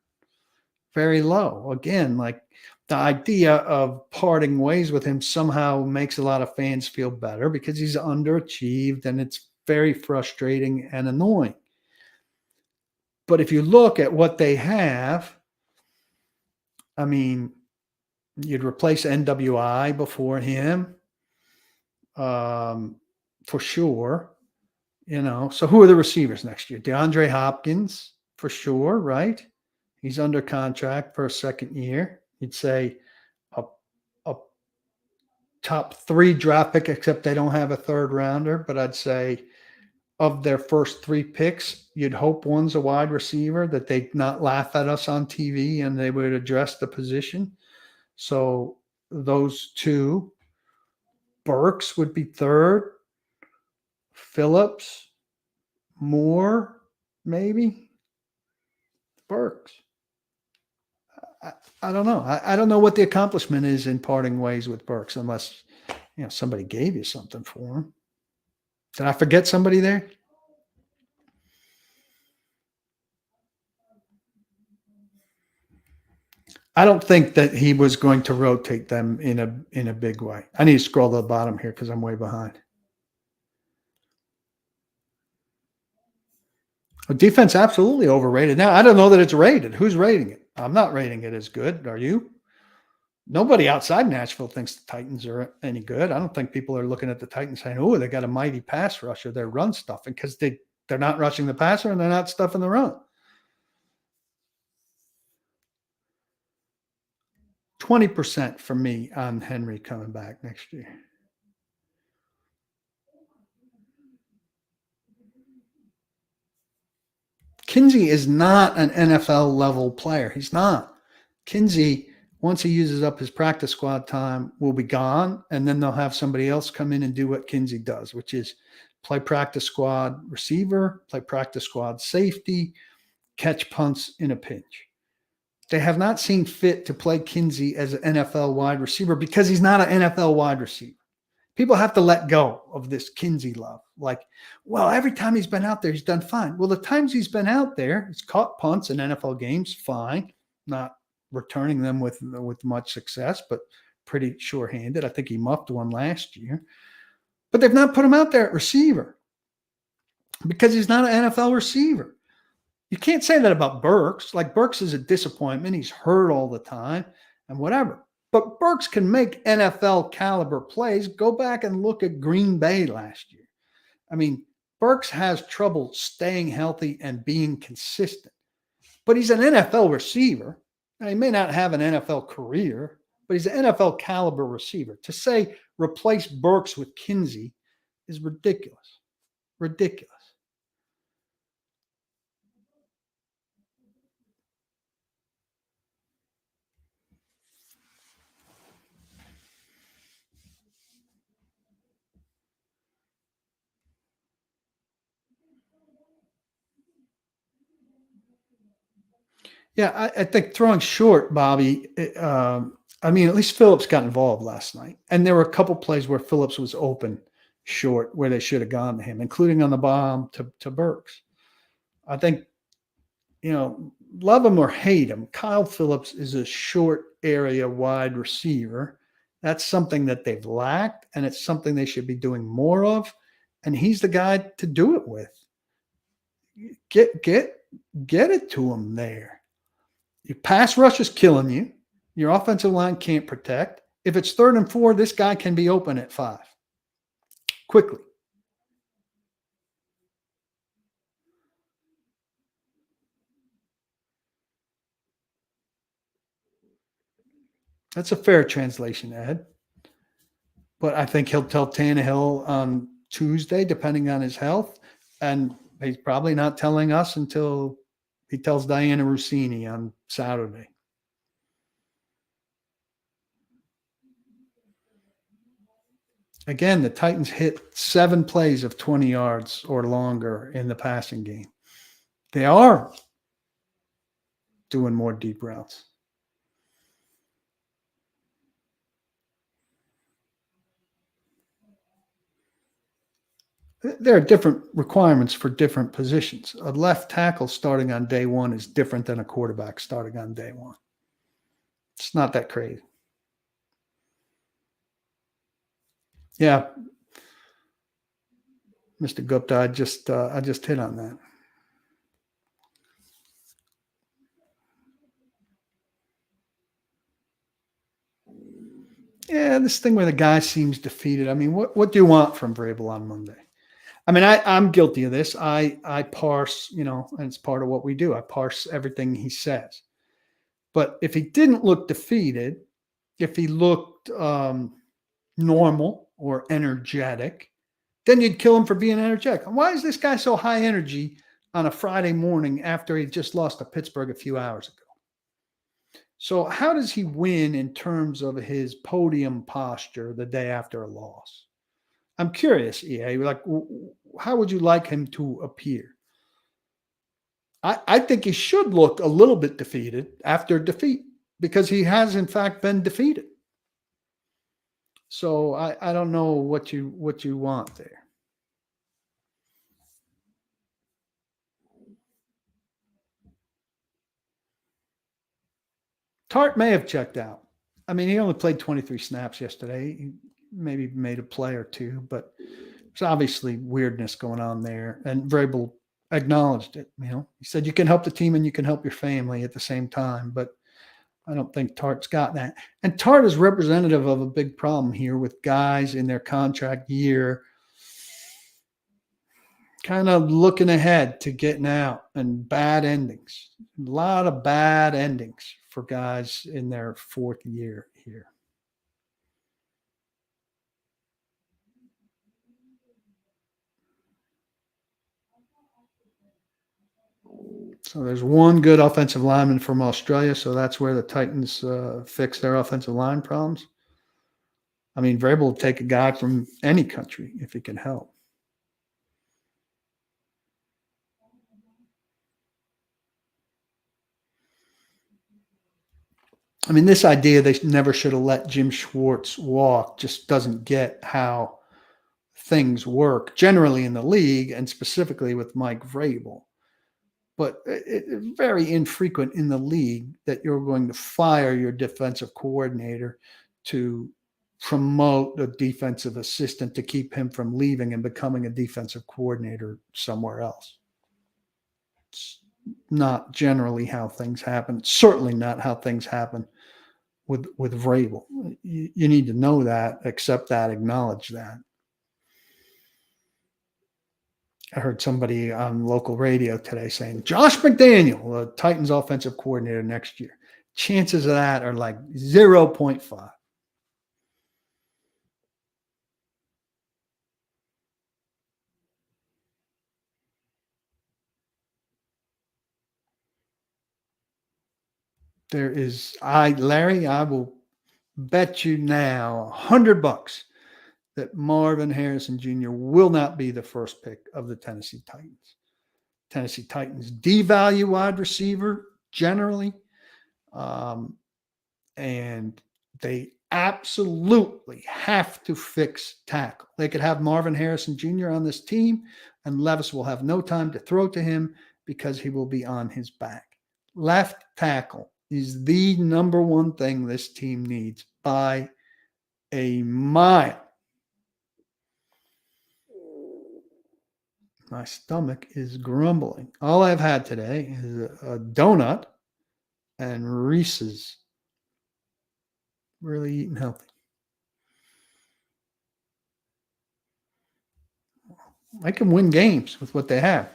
Very low. Again, like, the idea of parting ways with him somehow makes a lot of fans feel better because he's underachieved, and it's very frustrating and annoying. But if you look at what they have, I mean, you'd replace NWI before him, for sure. So who are the receivers next year? DeAndre Hopkins, for sure, right? He's under contract for a second year. You'd say a, a top 3 draft pick, except they don't have a third rounder. But I'd say of their first 3 picks, you'd hope one's a wide receiver, that they'd not laugh at us on TV and they would address the position. So those 2. Burks would be third. Phillips, Moore, maybe. Burks. I don't know. I don't know what the accomplishment is in parting ways with Burks, unless somebody gave you something for him. Did I forget somebody there? I don't think that he was going to rotate them in a big way. I need to scroll to the bottom here because I'm way behind. Defense absolutely overrated. Now, I don't know that it's rated. Who's rating it? I'm not rating it as good. Are you? Nobody outside Nashville thinks the Titans are any good. I don't think people are looking at the Titans saying, "Oh, they got a mighty pass rusher. They're run stuffing," because they're not rushing the passer and they're not stuffing the run. 20% for me on Henry coming back next year. Kinsey is not an NFL level player. He's not. Kinsey, once he uses up his practice squad time, will be gone. And then they'll have somebody else come in and do what Kinsey does, which is play practice squad receiver, play practice squad safety, catch punts in a pinch. They have not seen fit to play Kinsey as an NFL wide receiver because he's not an NFL wide receiver. People have to let go of this Kinsey love. Like, well, every time he's been out there, he's done fine. Well, the times he's been out there, he's caught punts in NFL games, fine. Not returning them with much success, but pretty sure-handed. I think he muffed one last year. But they've not put him out there at receiver because he's not an NFL receiver. You can't say that about Burks. Like, Burks is a disappointment. He's hurt all the time and whatever. But Burks can make NFL caliber plays. Go back and look at Green Bay last year. I mean, Burks has trouble staying healthy and being consistent. But he's an NFL receiver. Now, he may not have an NFL career, but he's an NFL caliber receiver. To say replace Burks with Kinsey is ridiculous. Ridiculous. Yeah, I think throwing short, Bobby. I mean, at least Phillips got involved last night, and there were a couple plays where Phillips was open short, where they should have gone to him, including on the bomb to Burks. I think, love him or hate him, Kyle Phillips is a short area wide receiver. That's something that they've lacked, and it's something they should be doing more of. And he's the guy to do it with. Get it to him there. Your pass rush is killing you. Your offensive line can't protect. If it's 3rd and 4, this guy can be open at 5 quickly. That's a fair translation, Ed. But I think he'll tell Tannehill on Tuesday, depending on his health. And he's probably not telling us until he tells Diana Rossini on Saturday. Again, the Titans hit 7 plays of 20 yards or longer in the passing game. They are doing more deep routes. There are different requirements for different positions. A left tackle starting on day 1 is different than a quarterback starting on day 1. It's not that crazy. Yeah, Mr. Gupta, I just hit on that. Yeah, this thing where the guy seems defeated. I mean, what do you want from Vrabel on Monday? I mean, I'm guilty of this. I parse, and it's part of what we do. I parse everything he says. But if he didn't look defeated, if he looked normal or energetic, then you'd kill him for being energetic. Why is this guy so high energy on a Friday morning after he just lost to Pittsburgh a few hours ago? So, how does he win in terms of his podium posture the day after a loss? I'm curious, EA. Like, how would you like him to appear? I think he should look a little bit defeated after defeat because he has, in fact, been defeated. So I don't know what you want there. Tart may have checked out. I mean, he only played 23 snaps yesterday. He maybe made a play or two, but there's obviously weirdness going on there. And Vrabel acknowledged it. He said you can help the team and you can help your family at the same time. But I don't think Tart's got that. And Tart is representative of a big problem here with guys in their contract year kind of looking ahead to getting out and bad endings. A lot of bad endings for guys in their fourth year here. So there's one good offensive lineman from Australia. So that's where the Titans fix their offensive line problems. I mean, Vrabel will take a guy from any country if he can help. I mean, this idea they never should have let Jim Schwartz walk just doesn't get how things work generally in the league and specifically with Mike Vrabel. But it's very infrequent in the league that you're going to fire your defensive coordinator to promote a defensive assistant to keep him from leaving and becoming a defensive coordinator somewhere else. It's not generally how things happen. It's certainly not how things happen with Vrabel. You need to know that, accept that, acknowledge that. I heard somebody on local radio today saying Josh McDaniel, the Titans offensive coordinator next year. Chances of that are like 0.5. Larry, I will bet you now $100 that Marvin Harrison Jr. will not be the first pick of the Tennessee Titans. Tennessee Titans devalue wide receiver generally, and they absolutely have to fix tackle. They could have Marvin Harrison Jr. on this team, and Levis will have no time to throw to him because he will be on his back. Left tackle is the number one thing this team needs by a mile. My stomach is grumbling. All I've had today is a donut and Reese's. Really eating healthy. I can win games with what they have.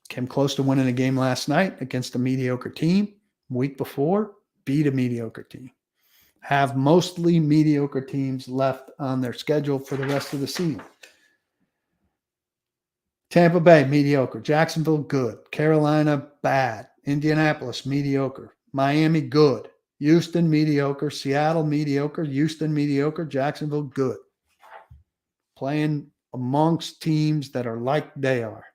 Came close to winning a game last night against a mediocre team. Week before, beat a mediocre team. Have mostly mediocre teams left on their schedule for the rest of the season. Tampa Bay, mediocre. Jacksonville, good. Carolina, bad. Indianapolis, mediocre. Miami, good. Houston, mediocre. Seattle, mediocre. Houston, mediocre. Jacksonville, good. Playing amongst teams that are like they are.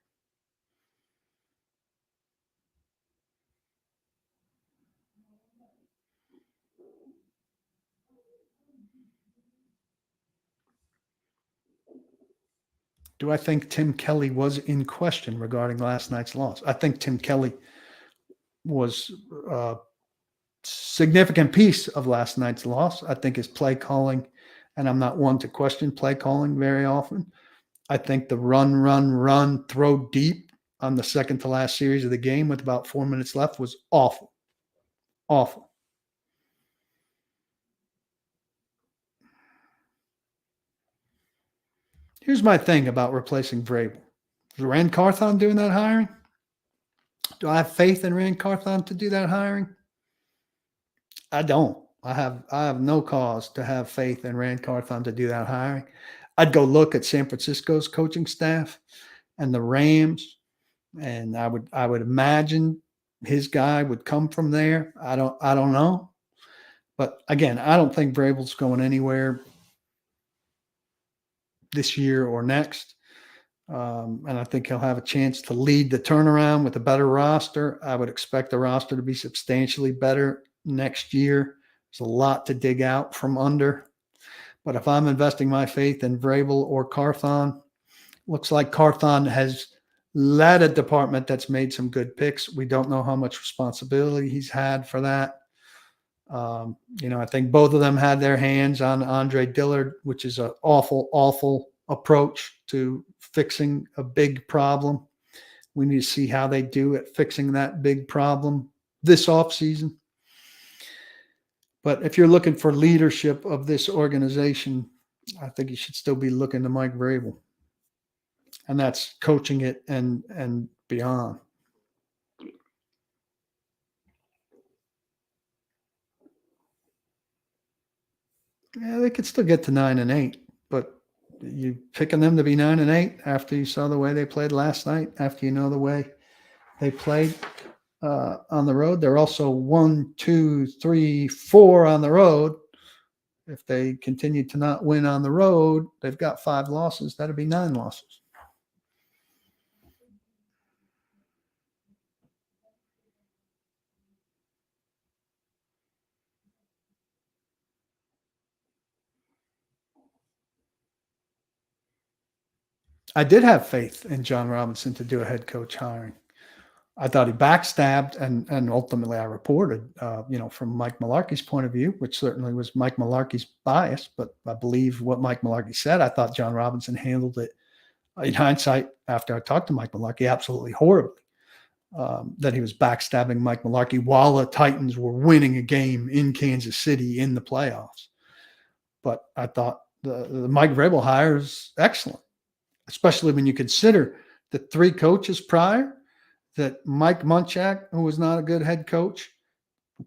Do I think Tim Kelly was in question regarding last night's loss? I think Tim Kelly was a significant piece of last night's loss. I think his play calling, and I'm not one to question play calling very often. I think the run, throw deep on the second to last series of the game with about 4 minutes left was awful. Awful. Here's my thing about replacing Vrabel. Is Rand Carthon doing that hiring? Do I have faith in Rand Carthon to do that hiring? I don't. I have no cause to have faith in Rand Carthon to do that hiring. I'd go look at San Francisco's coaching staff and the Rams, and I would imagine his guy would come from there. I don't know. But again, I don't think Vrabel's going anywhere this year or next. And I think he'll have a chance to lead the turnaround with a better roster. I would expect the roster to be substantially better next year. There's a lot to dig out from under. But if I'm investing my faith in Vrabel or Carthon, looks like Carthon has led a department that's made some good picks. We don't know how much responsibility he's had for that. I think both of them had their hands on Andre Dillard, which is an awful, awful approach to fixing a big problem. We need to see how they do at fixing that big problem this offseason. But if you're looking for leadership of this organization, I think you should still be looking to Mike Vrabel. And that's coaching it and beyond. Yeah, they could still get to 9-8, but you picking them to be 9-8 after you saw the way they played last night, after you know the way they played on the road. They're also 1, 2, 3, 4 on the road. If they continue to not win on the road, they've got 5 losses. That'd be 9 losses. I did have faith in John Robinson to do a head coach hiring. I thought he backstabbed, and ultimately I reported, from Mike Mularkey's point of view, which certainly was Mike Mularkey's bias, but I believe what Mike Mularkey said. I thought John Robinson handled it, in hindsight, after I talked to Mike Mularkey, absolutely horribly. That he was backstabbing Mike Mularkey while the Titans were winning a game in Kansas City in the playoffs. But I thought the Mike Vrabel hire is excellent, especially when you consider the 3 coaches prior, that Mike Munchak, who was not a good head coach,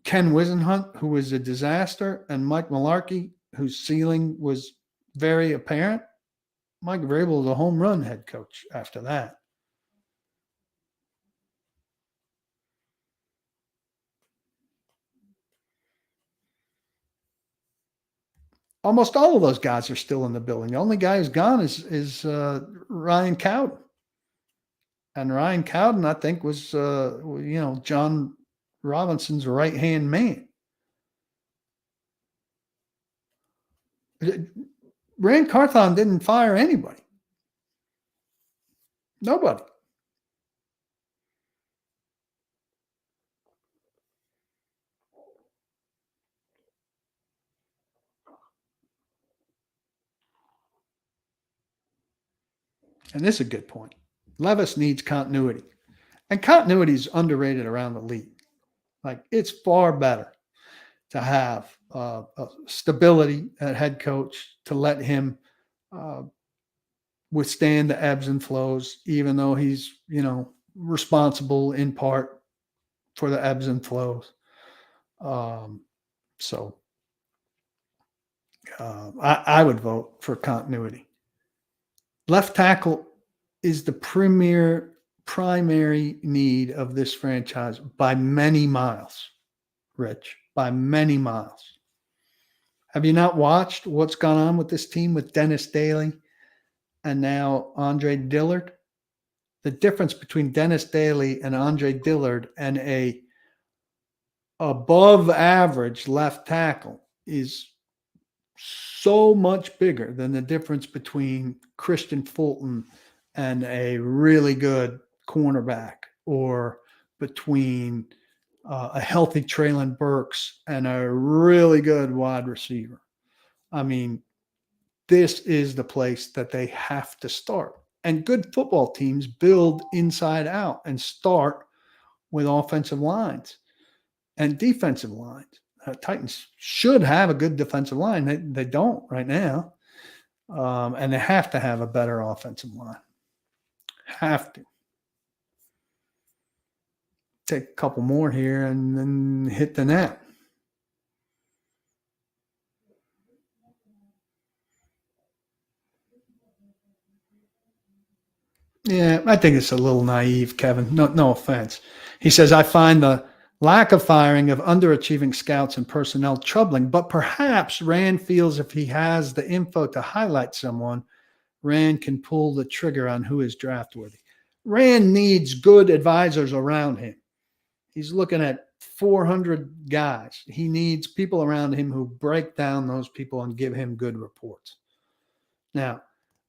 Ken Wisenhunt, who was a disaster, and Mike Mularkey, whose ceiling was very apparent. Mike Vrabel was a home run head coach after that. Almost all of those guys are still in the building. The only guy who's gone is Ryan Cowden. And Ryan Cowden, I think, was John Robinson's right-hand man. Rand Carthon didn't fire anybody. Nobody. And this is a good point. Levis needs continuity. And continuity is underrated around the league. Like, it's far better to have a stability at head coach, to let him withstand the ebbs and flows, even though he's, responsible in part for the ebbs and flows. So I would vote for continuity. Left tackle is the primary need of this franchise by many miles, Rich, by many miles. Have you not watched what's gone on with this team with Dennis Daly and now Andre Dillard? The difference between Dennis Daly and Andre Dillard and a above average left tackle is so much bigger than the difference between Christian Fulton and a really good cornerback, or between a healthy Traylon Burks and a really good wide receiver. I mean, this is the place that they have to start. And good football teams build inside out and start with offensive lines and defensive lines. Titans should have a good defensive line. They don't right now. And they have to have a better offensive line. Have to. Take a couple more here and then hit the net. Yeah, I think it's a little naive, Kevin. No offense. He says, I find the lack of firing of underachieving scouts and personnel troubling, but perhaps Rand feels if he has the info to highlight someone, Rand can pull the trigger on who is draft worthy. Rand needs good advisors around him. He's looking at 400 guys. He needs people around him who break down those people and give him good reports. Now,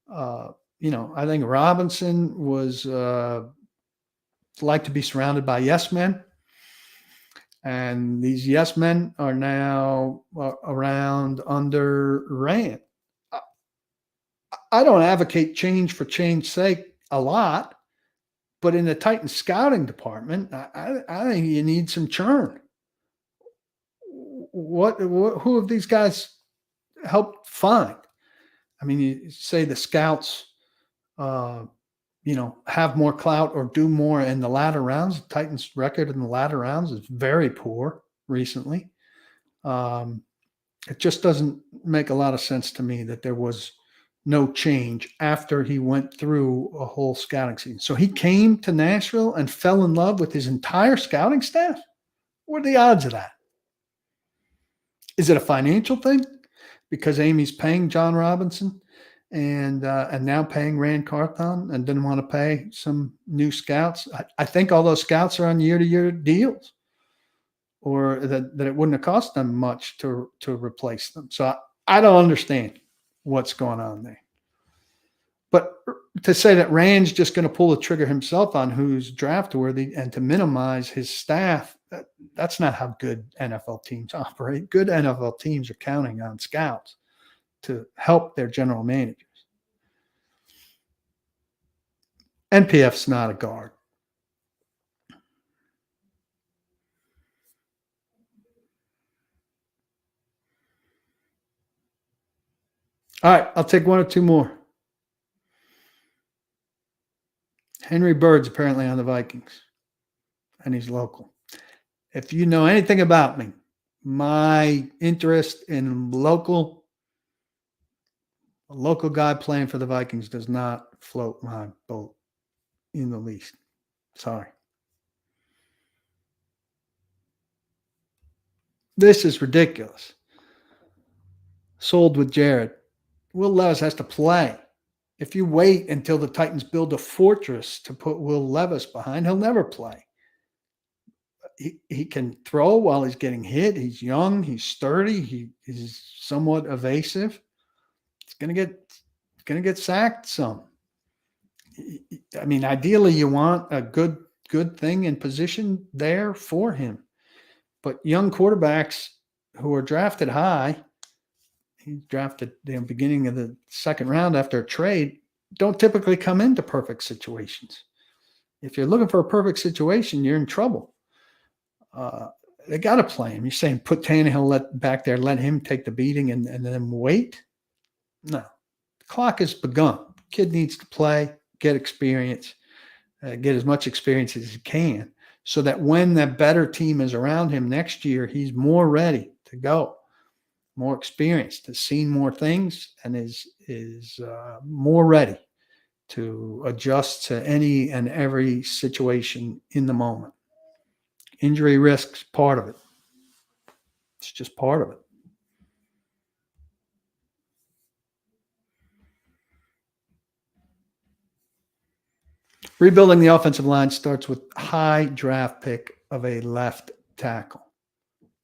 I think Robinson was like to be surrounded by yes men. And these yes men are now around under Rand. I don't advocate change for change's sake a lot, but in the Titans scouting department, I think you need some churn. Who have these guys helped find? I mean, you say the scouts, have more clout or do more in the latter rounds. The Titans' record in the latter rounds is very poor recently. It just doesn't make a lot of sense to me that there was no change after he went through a whole scouting season. So he came to Nashville and fell in love with his entire scouting staff? What are the odds of that? Is it a financial thing? Because Amy's paying John Robinson and now paying Rand Carthon and didn't want to pay some new scouts. I think all those scouts are on year-to-year deals, or that it wouldn't have cost them much to replace them. So I don't understand what's going on there. But to say that Rand's just going to pull the trigger himself on who's draft worthy and to minimize his staff, that's not how good NFL teams operate. Good NFL teams are counting on scouts to help their general managers. NPF's not a guard. All right, I'll take one or two more. Henry Bird's apparently on the Vikings, and he's local. If you know anything about me, my interest in a local guy playing for the Vikings does not float my boat in the least. Sorry. This is ridiculous. Sold with Jared. Will Levis has to play. If you wait until the Titans build a fortress to put Will Levis behind, he'll never play. He can throw while he's getting hit. He's young. He's sturdy. He's somewhat evasive. He's going to get sacked some. I mean, ideally, you want a good thing in position there for him. But young quarterbacks who are drafted high, he's drafted the beginning of the second round after a trade, don't typically come into perfect situations. If you're looking for a perfect situation, you're in trouble. They got to play him. You're saying put Tannehill back there, let him take the beating and then wait? No. The clock has begun. Kid needs to play, get experience, get as much experience as he can so that when that better team is around him next year, he's more ready to go, more experienced, has seen more things, and is more ready to adjust to any and every situation in the moment. Injury risk's part of it. It's just part of it. Rebuilding the offensive line starts with high draft pick of a left tackle,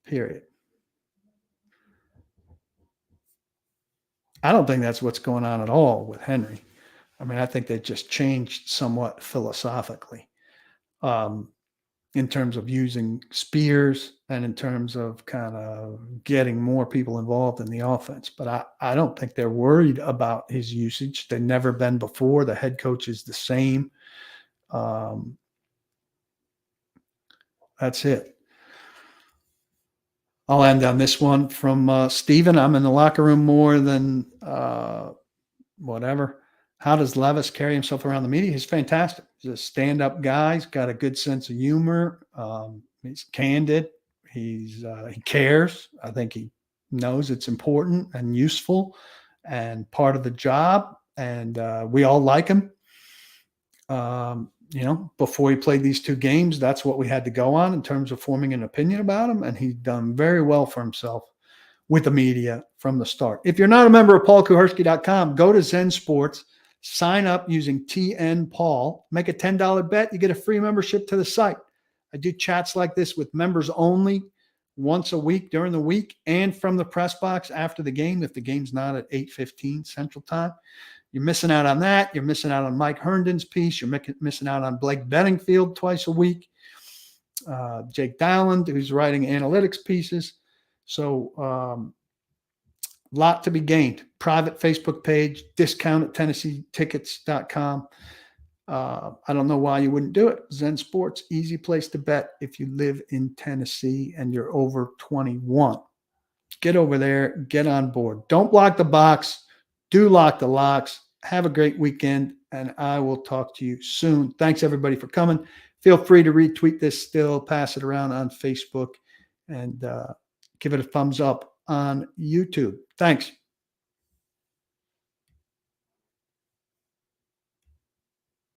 period. I don't think that's what's going on at all with Henry. I mean, I think they just changed somewhat philosophically in terms of using Spears and in terms of kind of getting more people involved in the offense. But I don't think they're worried about his usage. They've never been before. The head coach is the same. That's it. I'll end on this one from Steven. I'm in the locker room more than whatever. How does Levis carry himself around the media? He's fantastic. He's a stand-up guy. He's got a good sense of humor. He's candid. He cares. I think he knows it's important and useful and part of the job. And we all like him. Before he played these 2 games, that's what we had to go on in terms of forming an opinion about him. And he's done very well for himself with the media from the start. If you're not a member of paulkuharsky.com, go to Zen Sports, sign up using TN Paul, make a $10 bet, you get a free membership to the site. I do chats like this with members only once a week during the week and from the press box after the game if the game's not at 8:15 Central Time. You're missing out on that. You're missing out on Mike Herndon's piece. You're missing out on Blake Bedingfield twice a week. Jake Dowland, who's writing analytics pieces. So lot to be gained. Private Facebook page, discount at TennesseeTickets.com. I don't know why you wouldn't do it. Zen Sports, easy place to bet if you live in Tennessee and you're over 21. Get over there, get on board. Don't block the box. Do lock the locks. Have a great weekend, and I will talk to you soon. Thanks, everybody, for coming. Feel free to retweet this still, pass it around on Facebook, and give it a thumbs up on YouTube. Thanks.